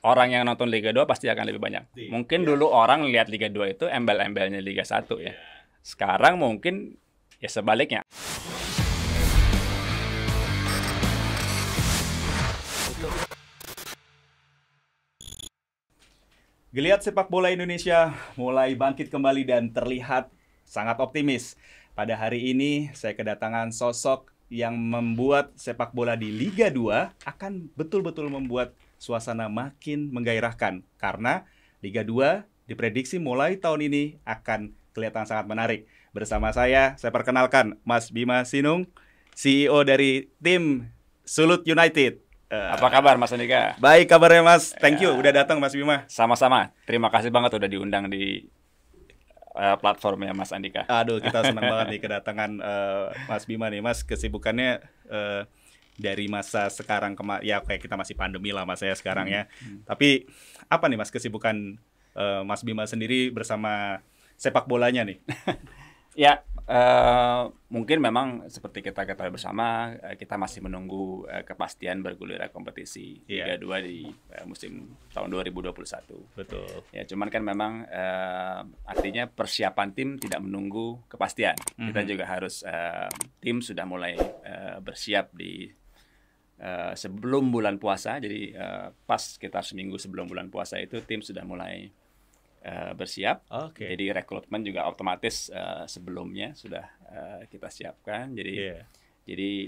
orang yang nonton Liga 2 pasti akan lebih banyak. Mungkin dulu orang lihat Liga 2 itu embel-embelnya Liga 1 ya. Sekarang mungkin ya sebaliknya. Geliat sepak bola Indonesia mulai bangkit kembali dan terlihat sangat optimis. Pada hari ini saya kedatangan sosok yang membuat sepak bola di Liga 2 akan betul-betul membuat suasana makin menggairahkan. Karena Liga 2 diprediksi mulai tahun ini akan kelihatan sangat menarik. Bersama saya perkenalkan Mas Bima Sinung, CEO dari tim Sulut United. Apa kabar Mas Andika? Baik kabarnya Mas, thank you udah datang Mas Bima. Sama-sama, terima kasih banget udah diundang di platformnya Mas Andika. Aduh, kita senang banget nih kedatangan Mas Bima nih. Mas, kesibukannya dari masa sekarang ya kayak kita masih pandemi lah Mas ya sekarang ya. Tapi apa nih Mas kesibukan Mas Bima sendiri bersama sepak bolanya nih? Ya, mungkin memang seperti kita ketahui bersama, kita masih menunggu kepastian bergulirnya kompetisi Liga 2 di musim tahun 2021. Betul. Ya, cuman kan memang artinya persiapan tim tidak menunggu kepastian. Kita juga harus tim sudah mulai bersiap di sebelum bulan puasa. Jadi pas sekitar seminggu sebelum bulan puasa itu tim sudah mulai bersiap. Jadi rekrutmen juga otomatis sebelumnya sudah kita siapkan. Jadi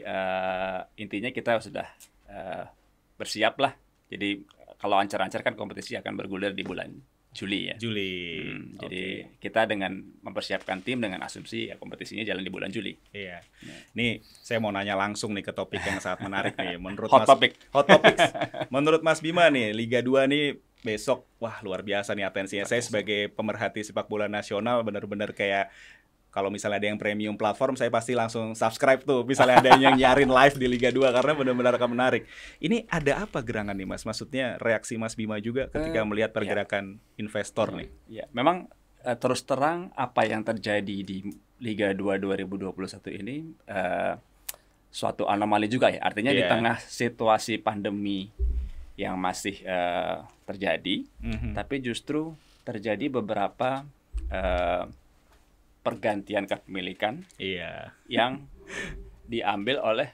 intinya kita sudah bersiap lah. Jadi kalau ancar-ancar kan kompetisi akan bergulir di bulan Juli ya. Jadi kita dengan mempersiapkan tim dengan asumsi ya kompetisinya jalan di bulan Juli. Iya. Nih saya mau nanya langsung nih ke topik yang sangat menarik nih. Menurut Hot topic. Menurut Mas Bima nih, Liga 2 nih besok, wah luar biasa nih atensinya. Saya sebagai pemerhati sepak bola nasional benar-benar kayak kalau misalnya ada yang premium platform, saya pasti langsung subscribe tuh. Misalnya ada yang nyarin live di Liga 2 karena benar-benar akan menarik. Ini ada apa gerangan nih Mas? Maksudnya reaksi Mas Bima juga ketika melihat pergerakan investor nih. Ya, memang terus terang apa yang terjadi di Liga 2 2021 ini suatu anomali juga ya. Artinya di tengah situasi pandemi yang masih terjadi, tapi justru terjadi beberapa pergantian kepemilikan yang diambil oleh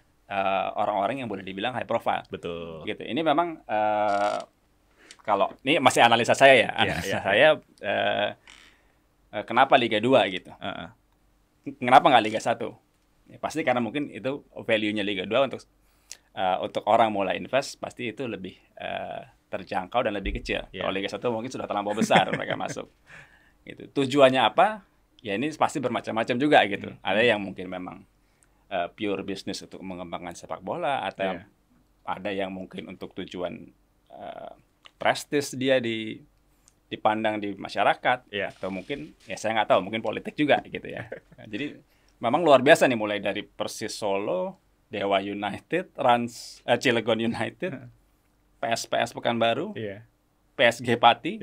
orang-orang yang boleh dibilang high profile. Betul. Gitu. Ini memang kalau ini masih analisa saya ya, saya kenapa Liga 2 gitu, kenapa nggak Liga 1? Ya, pasti karena mungkin itu value-nya Liga 2 untuk orang mulai invest pasti itu lebih terjangkau dan lebih kecil. Kalau Liga 1 mungkin sudah terlampau besar mereka masuk. Gitu. Tujuannya apa? Ya ini pasti bermacam-macam juga gitu. Ada yang mungkin memang pure business untuk mengembangkan sepak bola, atau ada yang mungkin untuk tujuan prestis dia dipandang di masyarakat, atau mungkin ya saya nggak tahu, mungkin politik juga gitu ya. Nah, jadi memang luar biasa nih, mulai dari Persis Solo, Dewa United, Cilegon United, PSPS Pekanbaru, PSG Pati,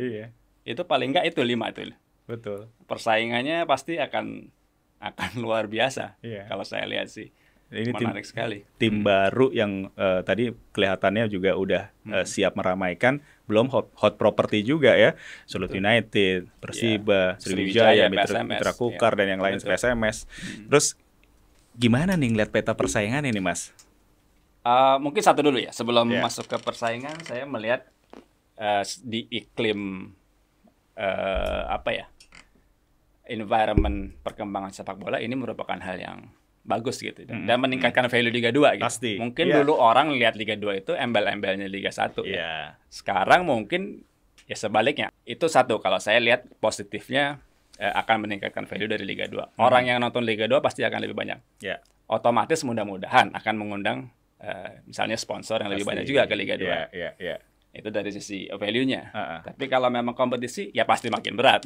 itu paling nggak itu 5 itu. Betul. Persaingannya pasti akan luar biasa. Kalau saya lihat sih. Ini menarik sekali. Tim baru yang tadi kelihatannya juga udah siap meramaikan, belum hot property juga ya. Sulut United, Persiba, Sriwijaya, Mitra Kukar dan yang lain, PSMS. Terus gimana nih ngeliat peta persaingan ini Mas? Mungkin satu dulu ya, sebelum masuk ke persaingan, saya melihat di iklim environment perkembangan sepak bola ini merupakan hal yang bagus gitu, dan meningkatkan value Liga 2 gitu. Pasti. Mungkin dulu orang lihat Liga 2 itu embel-embelnya Liga 1 ya. Sekarang mungkin ya sebaliknya. Itu satu, kalau saya lihat positifnya akan meningkatkan value dari Liga 2. Orang yang nonton Liga 2 pasti akan lebih banyak. Otomatis mudah-mudahan akan mengundang misalnya sponsor yang lebih banyak juga ke Liga 2. Itu dari sisi value-nya. Tapi kalau memang kompetisi, ya pasti makin berat.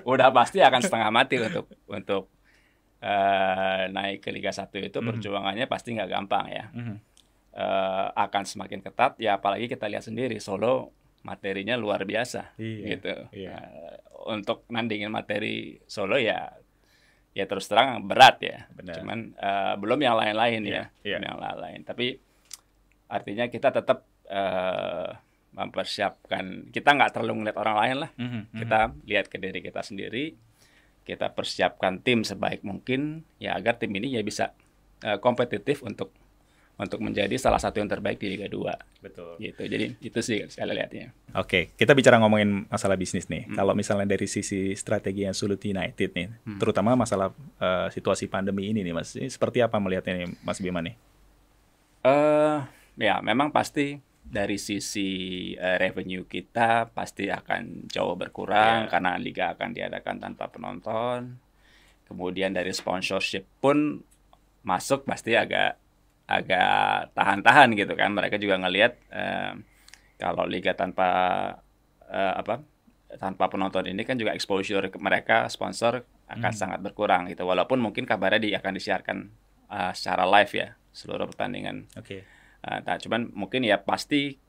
Udah pasti akan setengah mati untuk naik ke Liga 1 itu. Perjuangannya pasti nggak gampang ya. Akan semakin ketat, ya apalagi kita lihat sendiri, Solo materinya luar biasa. Gitu. Untuk nandingin materi Solo ya terus terang berat ya. Cuman belum yang lain-lain ya. Yang lain-lain. Tapi artinya kita tetap mempersiapkan, kita nggak terlalu ngeliat orang lain lah. Kita lihat ke diri kita sendiri, kita persiapkan tim sebaik mungkin ya agar tim ini ya bisa kompetitif untuk menjadi salah satu yang terbaik di Liga 2. Betul. Gitu. Jadi itu sih saya lihatnya. Oke, kita bicara ngomongin masalah bisnis nih. Kalau misalnya dari sisi strategi yang Sulut United nih, terutama masalah situasi pandemi ini nih, Mas. Ini seperti apa melihatnya nih, Mas Bima nih? Ya, memang pasti dari sisi revenue kita pasti akan jauh berkurang karena liga akan diadakan tanpa penonton. Kemudian dari sponsorship pun masuk pasti agak tahan-tahan gitu kan. Mereka juga ngelihat kalau liga tanpa penonton ini kan juga exposure ke mereka sponsor akan sangat berkurang gitu. Walaupun mungkin kabarnya akan disiarkan secara live ya seluruh pertandingan. Oke. Nah, cuman mungkin ya pasti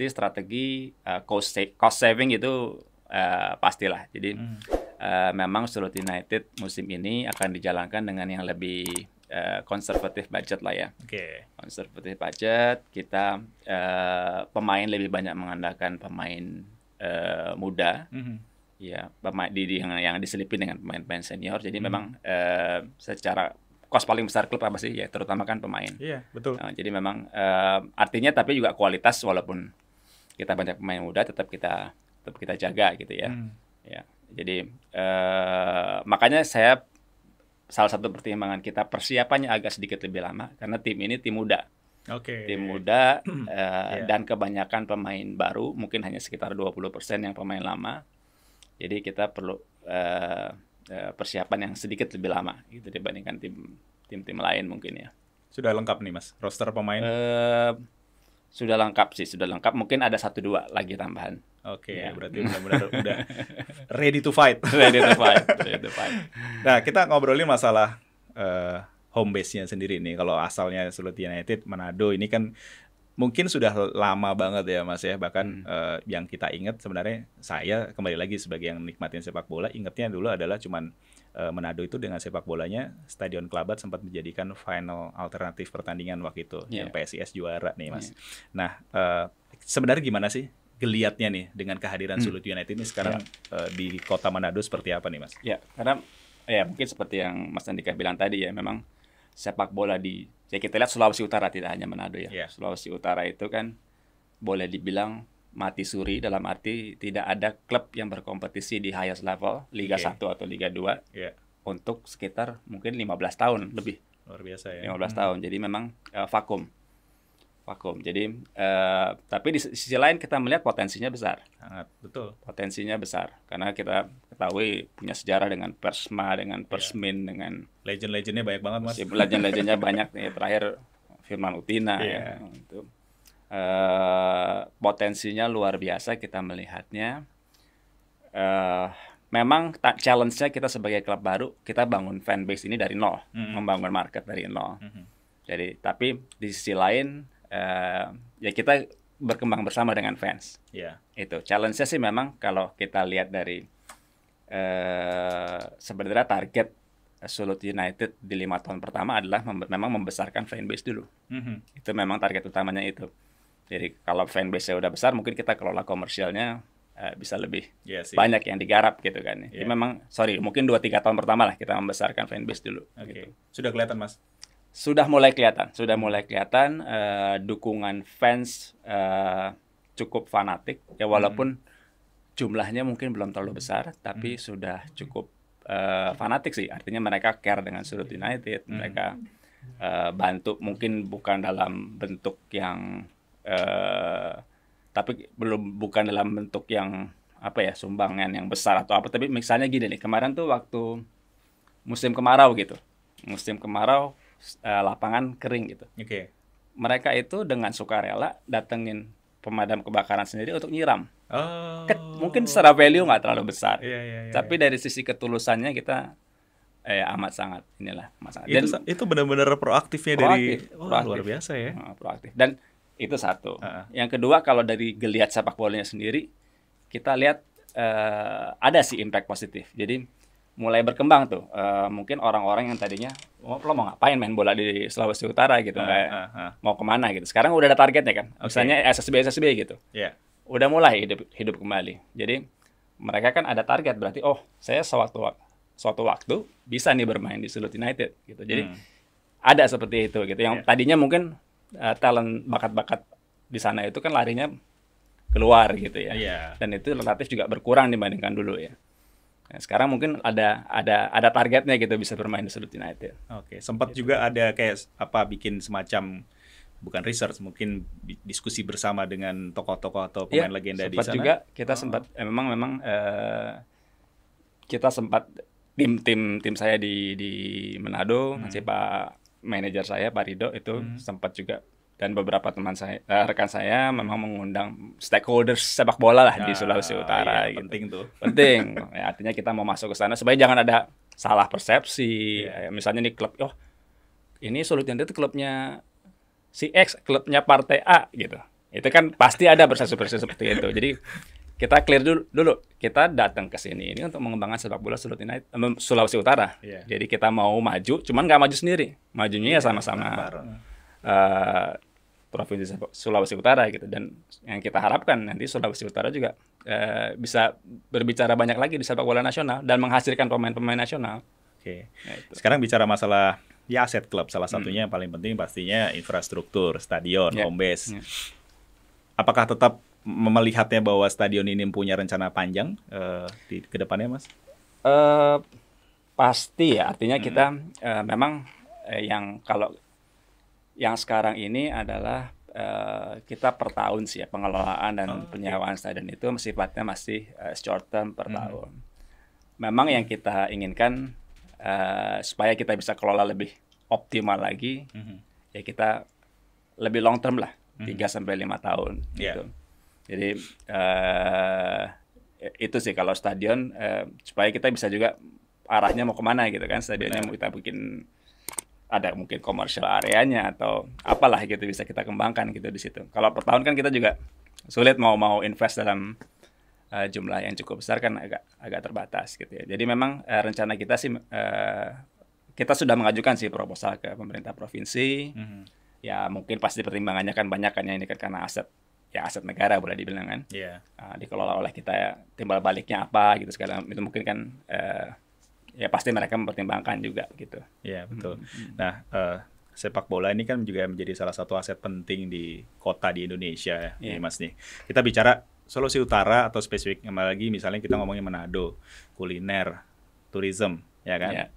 strategi cost saving itu pastilah. Jadi memang Sulut United musim ini akan dijalankan dengan yang lebih konservatif budget lah ya. Oke. Konservatif budget, kita pemain lebih banyak mengandalkan pemain muda. Ya, pemain yang diselipin dengan pemain-pemain senior. Jadi memang secara cost paling besar klub apa sih? Ya terutama kan pemain. Iya, betul. Jadi memang artinya tapi juga kualitas walaupun kita banyak pemain muda tetap kita jaga gitu ya. Ya. Jadi makanya salah satu pertimbangan kita persiapannya agak sedikit lebih lama karena tim ini tim muda. Oke. Tim muda dan kebanyakan pemain baru, mungkin hanya sekitar 20% yang pemain lama. Jadi kita perlu persiapan yang sedikit lebih lama gitu dibandingkan tim lain mungkin ya. Sudah lengkap nih Mas, roster pemain? Sudah lengkap sih, sudah lengkap. Mungkin ada 1-2 lagi tambahan. Oke, berarti benar-benar udah ready to fight. Ready to fight. Nah, kita ngobrolin masalah home base-nya sendiri nih. Kalau asalnya Sulut United Manado ini kan mungkin sudah lama banget ya Mas ya. Bahkan yang kita ingat sebenarnya saya kembali lagi sebagai yang nikmatin sepak bola, ingatnya dulu adalah cuman Manado itu dengan sepak bolanya Stadion Kelabat sempat menjadikan final alternatif pertandingan waktu itu yang PSIS juara nih Mas. Nah, sebenarnya gimana sih geliatnya nih dengan kehadiran Sulut United ini sekarang di kota Manado seperti apa nih Mas? Ya, karena ya mungkin seperti yang Mas Andika bilang tadi ya, memang sepak bola ya kita lihat Sulawesi Utara tidak hanya Manado ya. Sulawesi Utara itu kan boleh dibilang mati suri dalam arti tidak ada klub yang berkompetisi di highest level Liga 1 atau Liga 2 untuk sekitar mungkin 15 tahun lebih. Luar biasa ya. 15 tahun. Jadi memang vakum. Jadi tapi di sisi lain kita melihat potensinya besar. Sangat betul. Potensinya besar karena kita ketahui punya sejarah dengan Persma, dengan Persmin, dengan legend-legendnya banyak banget Mas. Legend-legendnya banyak nih. Terakhir Firman Utina ya. Itu. Potensinya luar biasa kita melihatnya. Memang challenge-nya kita sebagai klub baru, kita bangun fanbase ini dari nol, membangun market dari nol. Jadi tapi di sisi lain ya kita berkembang bersama dengan fans. Itu challenge-nya sih memang kalau kita lihat dari sebenarnya target Sulut United di 5 tahun pertama adalah memang membesarkan fanbase dulu. Itu memang target utamanya itu. Jadi kalau fanbase-nya udah besar, mungkin kita kelola komersialnya bisa lebih banyak yang digarap gitu kan. Jadi memang, mungkin 2-3 tahun pertama lah kita membesarkan fanbase dulu. Gitu. Sudah kelihatan Mas? Sudah mulai kelihatan dukungan fans cukup fanatik. Ya walaupun jumlahnya mungkin belum terlalu besar, tapi sudah cukup fanatik sih. Artinya mereka care dengan Sulut United, mereka bantu mungkin bukan dalam bentuk yang tapi bukan dalam bentuk yang sumbangan yang besar atau apa, tapi misalnya gini nih, kemarin tuh waktu musim kemarau gitu, lapangan kering gitu, mereka itu dengan sukarela datengin pemadam kebakaran sendiri untuk nyiram. Mungkin secara value nggak terlalu besar, tapi dari sisi ketulusannya kita amat sangat Dan itu benar-benar proaktifnya dari luar biasa ya. Proaktif. Dan itu satu. Yang kedua, kalau dari geliat sepak bolanya sendiri, kita lihat ada sih impact positif. Jadi mulai berkembang tuh. Mungkin orang-orang yang tadinya lo mau ngapain main bola di Sulawesi Utara gitu, mau kemana gitu. Sekarang udah ada targetnya kan. Misalnya SSB gitu. udah mulai hidup kembali. Jadi mereka kan ada target, berarti saya suatu waktu bisa nih bermain di Sulut United gitu. Jadi ada seperti itu gitu. Yang tadinya mungkin talent bakat-bakat di sana itu kan larinya keluar gitu ya. Dan itu relatif juga berkurang dibandingkan dulu ya. Nah, sekarang mungkin ada targetnya gitu bisa bermain di Sulut United. Oke, sempat gitu. Juga ada kayak bikin semacam bukan research, mungkin diskusi bersama dengan tokoh-tokoh atau pemain legenda di sana. Sempat juga kita sempat memang kita sempat tim saya di Manado, masih Pak manajer saya Pak Rido itu sempat juga, dan beberapa teman saya, rekan saya memang mengundang stakeholders sepak bola lah di Sulawesi Utara. Gitu. Penting tuh. Penting. Ya, artinya kita mau masuk ke sana supaya jangan ada salah persepsi. Misalnya nih klub, ini Sulut United itu klubnya si X, klubnya partai A gitu. Itu kan pasti ada persepsi seperti itu. Jadi kita clear dulu. Kita datang ke sini ini untuk mengembangkan sepak bola Sulut United, Sulawesi Utara. Jadi kita mau maju, cuman nggak maju sendiri. Majunya ya sama-sama Provinsi Sulawesi Utara gitu. Dan yang kita harapkan nanti Sulawesi Utara juga bisa berbicara banyak lagi di sepak bola nasional dan menghasilkan pemain-pemain nasional. Oke. Nah, sekarang bicara masalah aset klub, salah satunya yang paling penting pastinya infrastruktur, stadion, home base. Apakah tetap melihatnya bahwa stadion ini punya rencana panjang di kedepannya, Mas? Pasti ya, artinya kita memang yang sekarang ini adalah kita per tahun sih ya, pengelolaan dan penyewaan stadion itu sifatnya masih short term per tahun. Memang yang kita inginkan supaya kita bisa kelola lebih optimal lagi, ya kita lebih long term lah, 3-5 tahun gitu. Jadi itu sih kalau stadion, supaya kita bisa juga arahnya mau kemana gitu kan, stadionnya mau kita bikin ada mungkin commercial areanya atau apalah gitu bisa kita kembangkan gitu di situ. Kalau per tahun kan kita juga sulit mau invest dalam jumlah yang cukup besar, kan agak terbatas gitu ya. Jadi memang rencana kita sih kita sudah mengajukan sih proposal ke pemerintah provinsi. Ya mungkin pasti pertimbangannya kan banyak kan ya, ini kan karena aset negara boleh dibilang kan. Dikelola oleh kita ya, timbal baliknya apa gitu segala itu mungkin kan ya pasti mereka mempertimbangkan juga gitu. Iya, betul. Nah, sepak bola ini kan juga menjadi salah satu aset penting di kota di Indonesia ya, Mas nih. Kita bicara Sulawesi Utara atau spesifik lagi misalnya kita ngomongin Manado, kuliner, tourism, ya kan?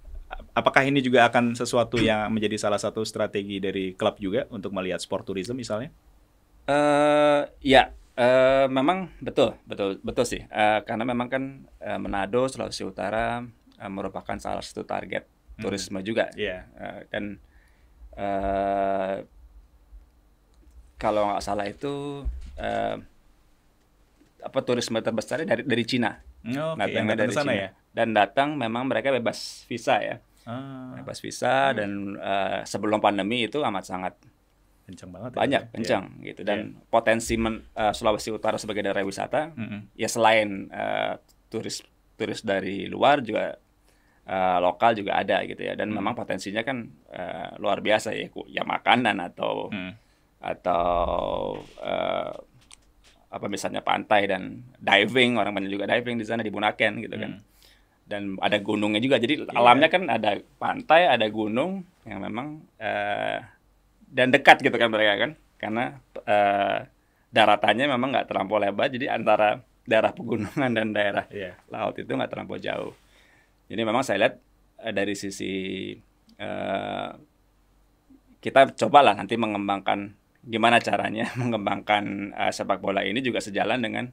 Apakah ini juga akan sesuatu yang menjadi salah satu strategi dari klub juga untuk melihat sport tourism misalnya? Memang betul sih. Karena memang kan Manado, Sulawesi Utara merupakan salah satu target turisme juga. Dan kalau nggak salah itu turisme terbesarnya dari Cina. Datangnya dari sana Cina. Ya. Dan datang memang mereka bebas visa ya. Bebas visa dan sebelum pandemi itu amat sangat kencang banget. Kencang gitu. Dan potensi Sulawesi Utara sebagai daerah wisata ya selain turis dari luar juga lokal juga ada gitu ya. Dan memang potensinya kan luar biasa ya makanan atau misalnya pantai dan diving, orang banyak juga diving di sana di Bunaken gitu kan. Dan ada gunungnya juga. Jadi alamnya kan ada pantai, ada gunung yang memang dan dekat gitu kan mereka kan. Karena daratannya memang nggak terlampau lebar. Jadi antara daerah pegunungan dan daerah laut itu nggak terlampau jauh. Jadi memang saya lihat dari sisi kita cobalah nanti mengembangkan gimana caranya mengembangkan sepak bola ini juga sejalan dengan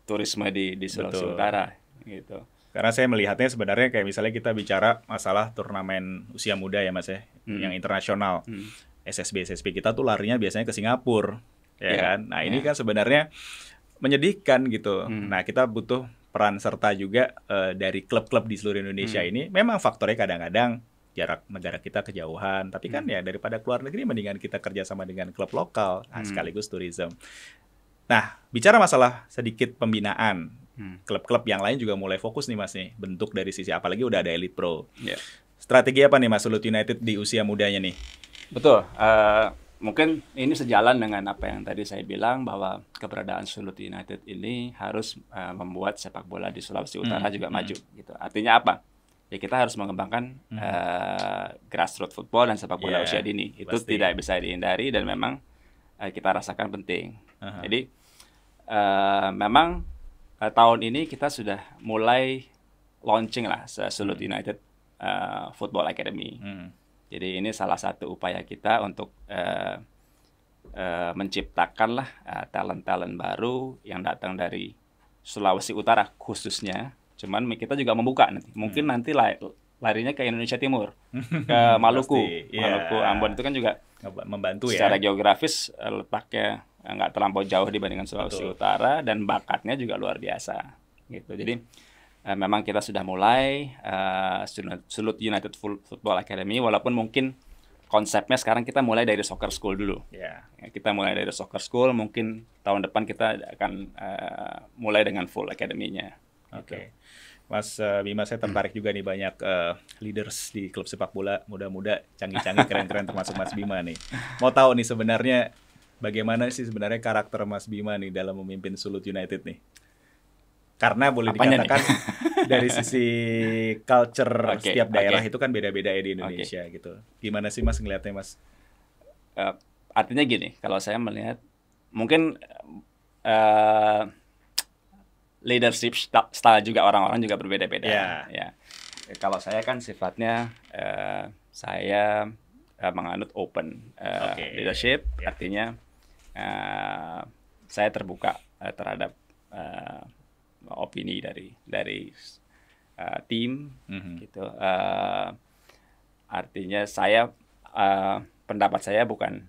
turisme di Sulawesi Utara gitu. Karena saya melihatnya sebenarnya kayak misalnya kita bicara masalah turnamen usia muda ya Mas ya, yang internasional. SSB kita tuh larinya biasanya ke Singapura, kan. Nah, ini kan sebenarnya menyedihkan gitu. Nah, kita butuh peran serta juga dari klub-klub di seluruh Indonesia ini. Memang faktornya kadang-kadang jarak negara kita kejauhan, tapi kan ya daripada keluar negeri mendingan kita kerjasama dengan klub lokal, sekaligus tourism. Nah, bicara masalah sedikit pembinaan, klub-klub yang lain juga mulai fokus nih Mas nih, bentuk dari sisi apalagi udah ada Elite Pro. Strategi apa nih Mas Sulut United di usia mudanya nih? Betul. mungkin ini sejalan dengan apa yang tadi saya bilang bahwa keberadaan Sulut United ini harus membuat sepak bola di Sulawesi Utara juga maju gitu. Artinya apa? Ya kita harus mengembangkan grassroots football dan sepak bola usia dini. Itu pasti. tidak bisa dihindari dan memang kita rasakan penting. Jadi memang tahun ini kita sudah mulai launching lah Sulut United Football Academy. Jadi ini salah satu upaya kita untuk menciptakan lah talent-talent baru yang datang dari Sulawesi Utara khususnya. Cuman kita juga membuka nanti. Mungkin nanti larinya ke Indonesia Timur, ke Maluku. Pasti, Maluku, Ambon itu kan juga membantu secara geografis letaknya nggak terlampau jauh dibandingkan Sulawesi Utara dan bakatnya juga luar biasa. Gitu. Jadi memang kita sudah mulai Sulut United Football Academy, walaupun mungkin konsepnya sekarang kita mulai dari soccer school dulu. Ya, kita mulai dari soccer school, mungkin tahun depan kita akan mulai dengan full academy-nya. Oke. Mas Bima, saya tertarik juga nih banyak leaders di klub sepak bola muda-muda, canggih-canggih, keren-keren termasuk Mas Bima nih. Mau tahu nih sebenarnya bagaimana sih sebenarnya karakter Mas Bima nih dalam memimpin Sulut United nih? Karena boleh dikatakan dari sisi culture setiap daerah itu kan beda-beda ya di Indonesia gitu. Gimana sih Mas ngeliatnya Mas? Artinya gini, kalau saya melihat mungkin leadership style juga orang-orang juga berbeda-beda. Ya. Kalau saya kan sifatnya saya menganut open leadership, artinya saya terbuka terhadap opini dari tim gitu. Artinya saya pendapat saya bukan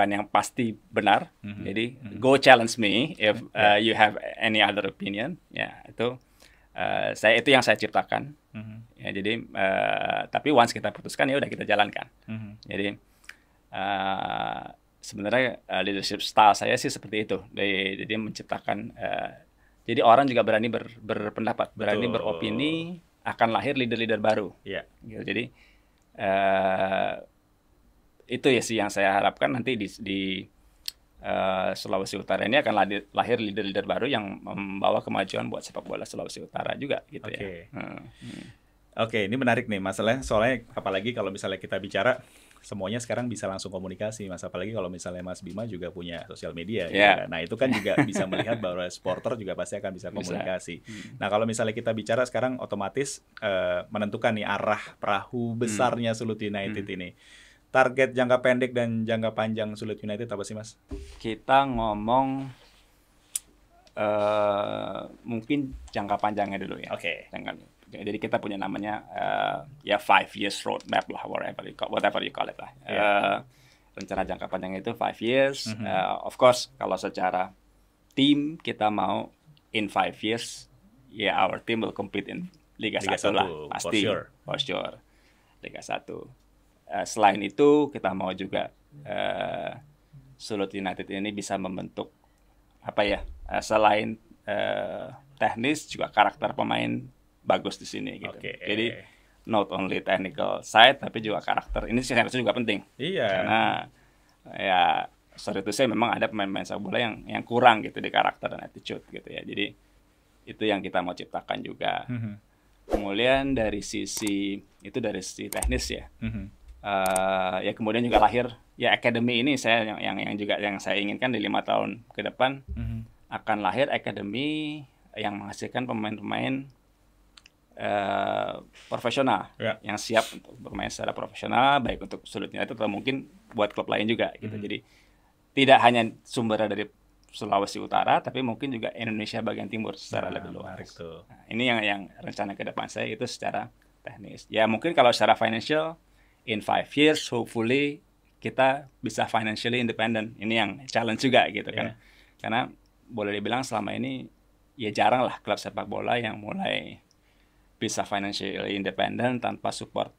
yang pasti benar. Jadi go challenge me if you have any other opinion. Ya, itu itu yang saya ciptakan. Ya, jadi tapi once kita putuskan ya udah kita jalankan. Jadi sebenarnya leadership style saya sih seperti itu. Jadi menciptakan jadi orang juga berani berpendapat, berani beropini, akan lahir leader-leader baru. Gitu. Jadi itu ya sih yang saya harapkan nanti di Sulawesi Utara ini akan lahir leader-leader baru yang membawa kemajuan buat sepak bola Sulawesi Utara juga gitu ya. Oke, ini menarik nih masalahnya, soalnya apalagi kalau misalnya kita bicara semuanya sekarang bisa langsung komunikasi, Mas. Apalagi kalau misalnya Mas Bima juga punya sosial media. Ya. Nah, itu kan juga bisa melihat bahwa supporter juga pasti akan bisa komunikasi. Nah, kalau misalnya kita bicara sekarang otomatis menentukan nih arah perahu besarnya Sulut United ini. Target jangka pendek dan jangka panjang Sulut United apa sih, Mas? Kita ngomong mungkin jangka panjangnya dulu ya. Jadi kita punya namanya 5 years roadmap lah, whatever you call it lah. Rencana jangka panjang itu 5 years. Of course, kalau secara tim kita mau in 5 years, our team will compete in Liga 1 lah, pasti. For sure. Liga 1. Selain itu kita mau juga Sulut United ini bisa membentuk selain teknis juga karakter pemain bagus di sini gitu. Jadi not only technical side tapi juga karakter. Ini sih juga penting. Karena ya sorry to say memang ada pemain-pemain sepak bola yang kurang gitu di karakter dan attitude gitu ya. Jadi itu yang kita mau ciptakan juga. Kemudian dari sisi teknis ya. Ya kemudian juga lahir ya academy ini saya yang saya inginkan di 5 tahun ke depan akan lahir academy yang menghasilkan pemain-pemain profesional yang siap untuk bermain secara profesional baik untuk Sulut United atau mungkin buat klub lain juga gitu. Jadi tidak hanya sumbernya dari Sulawesi Utara tapi mungkin juga Indonesia bagian timur secara lebih luas. Nah, ini yang rencana ke depan saya itu secara teknis. Ya mungkin kalau secara financial in 5 years hopefully kita bisa financially independent. Ini yang challenge juga gitu kan. Karena boleh dibilang selama ini ya jarang lah klub sepak bola yang mulai bisa financially independent tanpa support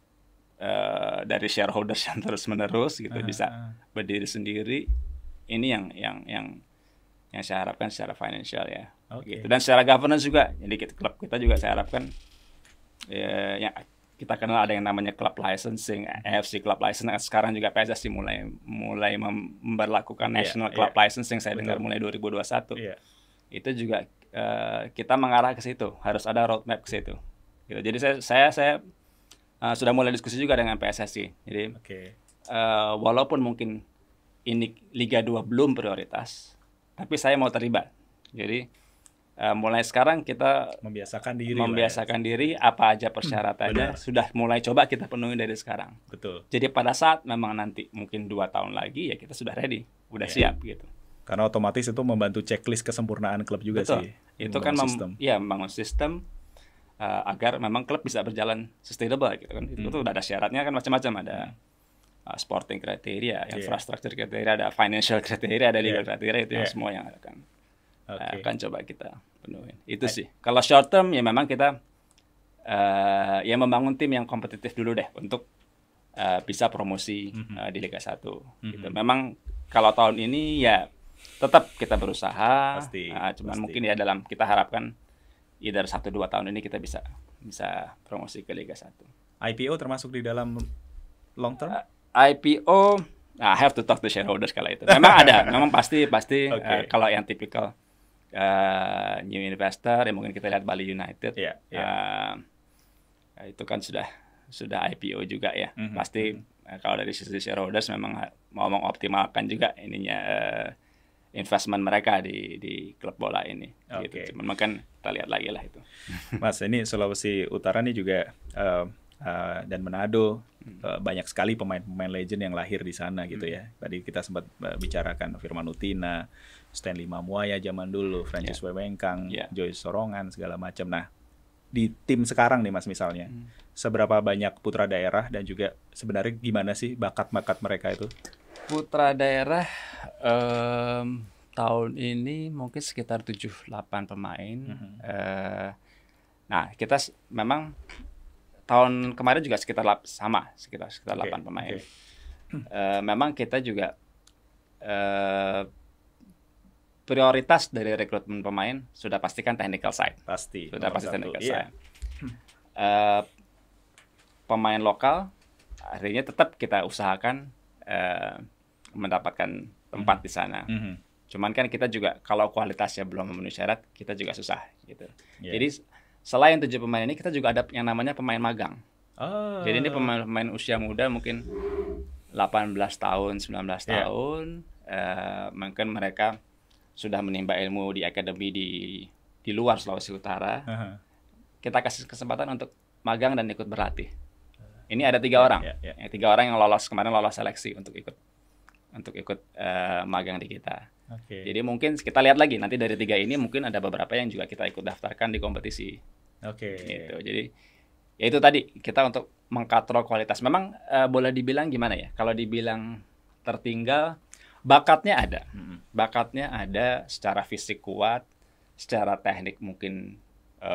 dari shareholders yang terus-menerus gitu, bisa berdiri sendiri. Ini yang saya harapkan secara financial ya. Gitu. Dan secara governance juga. Jadi klub kita juga saya harapkan kita kenal ada yang namanya club licensing, AFC club licensing. Sekarang juga PSSI mulai memberlakukan national club licensing. Saya dengar mulai 2021. Itu juga kita mengarah ke situ. Harus ada roadmap ke situ. Gitu. Jadi saya sudah mulai diskusi juga dengan PSSI. Jadi walaupun mungkin ini Liga 2 belum prioritas, tapi saya mau terlibat. Jadi mulai sekarang kita membiasakan diri apa aja persyaratannya sudah mulai coba kita penuhi dari sekarang. Betul. Jadi pada saat memang nanti mungkin 2 tahun lagi ya kita sudah ready, udah siap gitu. Karena otomatis itu membantu checklist kesempurnaan klub juga. Betul. Sih. Itu kan membangun sistem agar memang klub bisa berjalan sustainable gitu kan. Itu tuh udah ada syaratnya kan macam-macam, ada sporting kriteria, infrastructure kriteria, ada financial kriteria, ada legal kriteria, itu yang semua yang akan coba kita penuhin. Itu sih. Kalau short term ya memang kita ya membangun tim yang kompetitif dulu deh untuk bisa promosi di Liga 1. Gitu. Memang kalau tahun ini ya tetap kita berusaha. Cuman mungkin ya dalam kita harapkan either 1-2 tahun ini kita bisa promosi ke Liga 1. IPO termasuk di dalam long term? IPO I have to talk to shareholders kalau itu. Memang ada, memang pasti kalau yang tipikal new investor ya mungkin kita lihat Bali United itu kan sudah IPO juga ya. Pasti kalau dari sisi shareholders memang mau mengoptimalkan juga ininya investment mereka di klub bola ini. Gitu. Cuman kan kita lihat lagi lah itu. Mas, ini Sulawesi Utara ini juga dan Manado banyak sekali pemain-pemain legend yang lahir di sana gitu ya. Tadi kita sempat bicarakan Firman Utina, Stanley Mamuaya zaman dulu, Francis Wewengkang, Joy Sorongan segala macam. Nah, di tim sekarang nih Mas misalnya, seberapa banyak putra daerah dan juga sebenarnya gimana sih bakat-bakat mereka itu? Putra daerah tahun ini mungkin sekitar 7-8 pemain. Nah, kita memang tahun kemarin juga sekitar 8 pemain. Memang kita juga prioritas dari rekrutmen pemain sudah pastikan technical side. Sudah pasti technical side. Pemain lokal akhirnya tetap kita usahakan mendapatkan tempat di sana. Cuman kan kita juga kalau kualitasnya belum memenuhi syarat, kita juga susah gitu. Jadi selain 7 pemain ini kita juga ada yang namanya pemain magang. Jadi ini pemain usia muda mungkin 18 tahun, 19 tahun. Mungkin mereka sudah menimba ilmu di akademi di luar Sulawesi Utara. Kita kasih kesempatan untuk magang dan ikut berlatih. Ini ada 3 orang. 3 orang yang kemarin lolos seleksi untuk ikut magang di kita. Jadi mungkin kita lihat lagi nanti dari 3 ini mungkin ada beberapa yang juga kita ikut daftarkan di kompetisi. Gitu. Jadi ya itu tadi kita untuk mengkatrol kualitas. Memang boleh dibilang gimana ya? Kalau dibilang tertinggal, bakatnya ada. Bakatnya ada, secara fisik kuat, secara teknik mungkin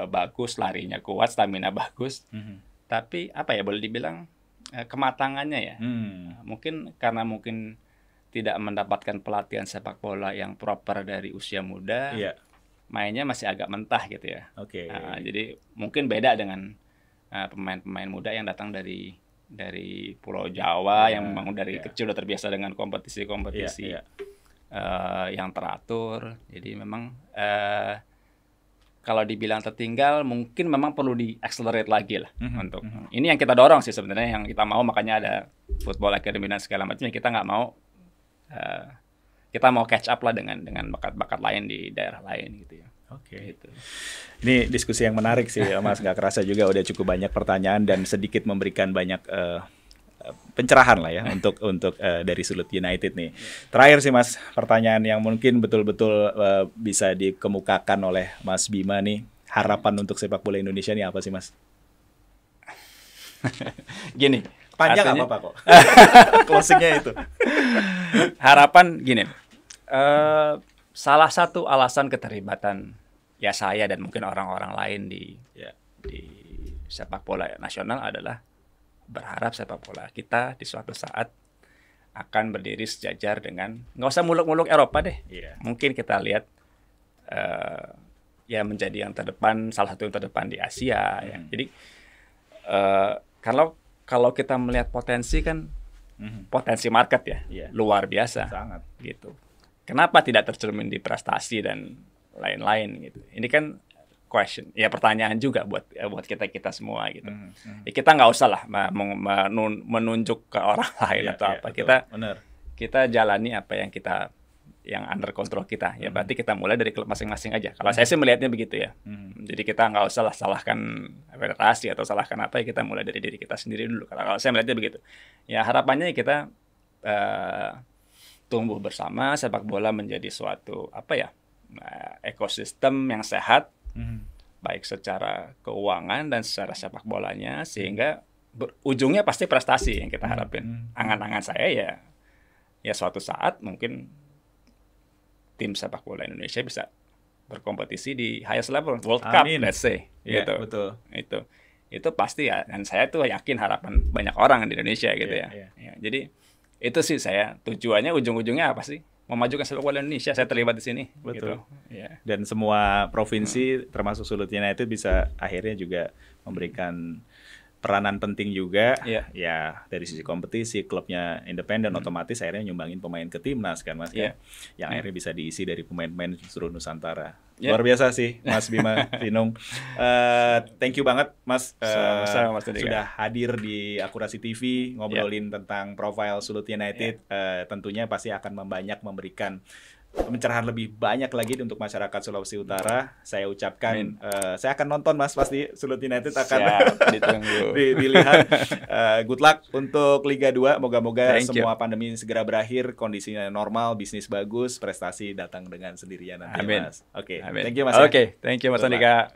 bagus, larinya kuat, stamina bagus. Tapi apa ya boleh dibilang kematangannya ya. Mungkin karena tidak mendapatkan pelatihan sepak bola yang proper dari usia muda, mainnya masih agak mentah gitu ya. Jadi mungkin beda dengan pemain-pemain muda yang datang dari Pulau Jawa yang memang dari kecil udah terbiasa dengan kompetisi-kompetisi yang teratur. Jadi memang kalau dibilang tertinggal mungkin memang perlu di-accelerate lagi lah untuk ini yang kita dorong sih sebenarnya, yang kita mau, makanya ada football academy dan segala macamnya. Kita nggak mau kita mau catch up lah dengan bakat-bakat lain di daerah lain gitu ya. Gitu. Ini diskusi yang menarik sih Mas, nggak kerasa juga udah cukup banyak pertanyaan dan sedikit memberikan banyak pencerahan lah ya untuk dari sudut United nih. Terakhir sih Mas, pertanyaan yang mungkin betul-betul bisa dikemukakan oleh Mas Bima nih, harapan untuk sepak bola Indonesia nih apa sih Mas? Gini, panjang apa kok? Closingnya itu. Harapan gini, salah satu alasan keterlibatan ya saya dan mungkin orang-orang lain di sepak bola nasional adalah berharap sepak bola kita di suatu saat akan berdiri sejajar dengan, nggak usah muluk-muluk Eropa deh. Mungkin kita lihat ya menjadi yang terdepan, salah satu yang terdepan di Asia. Ya. Jadi kalau kita melihat potensi kan, potensi market ya, luar biasa. Sangat. Gitu. Kenapa tidak tercermin di prestasi dan lain-lain gitu? Ini kan question, ya pertanyaan juga buat kita semua gitu. Ya, kita nggak usah lah menunjuk ke orang lain atau apa. Betul. Kita jalani apa yang under control kita. Ya berarti kita mulai dari klub masing-masing aja. Kalau saya sih melihatnya begitu ya. Jadi kita nggak usah lah salahkan federasi atau salahkan apa, ya kita mulai dari diri kita sendiri dulu. Kalau saya melihatnya begitu. Ya harapannya kita tumbuh bersama, sepak bola menjadi suatu ekosistem yang sehat, baik secara keuangan dan secara sepak bolanya, sehingga ujungnya pasti prestasi yang kita harapin. Angan-angan saya ya suatu saat mungkin tim sepak bola Indonesia bisa berkompetisi di highest level, World Cup, let's say. Gitu. Betul. Itu pasti ya, dan saya tuh yakin harapan banyak orang di Indonesia gitu ya. Jadi itu sih saya tujuannya, ujung-ujungnya apa sih? Memajukan sepak bola Indonesia, saya terlibat di sini. Betul. Gitu. Dan semua provinsi termasuk Sulut United bisa akhirnya juga memberikan peranan penting juga. Ya dari sisi kompetisi, klubnya independen, otomatis akhirnya nyumbangin pemain ke timnas kan Mas, kan? Yang akhirnya bisa diisi dari pemain-pemain seluruh Nusantara. Luar biasa sih Mas Bima Vinung. Thank you banget Mas, Mas sudah hadir di Akurasi TV ngobrolin tentang profil Sulut United. Tentunya pasti akan memberikan pencerahan lebih banyak lagi untuk masyarakat Sulawesi Utara. Saya ucapkan, saya akan nonton Mas, pasti Sulut United akan dilihat. Good luck untuk Liga 2. Moga-moga semua pandemi segera berakhir, kondisinya normal, bisnis bagus, prestasi datang dengan sendirinya nanti. Mas. Oke. Thank you Mas. Thank you Mas Andika.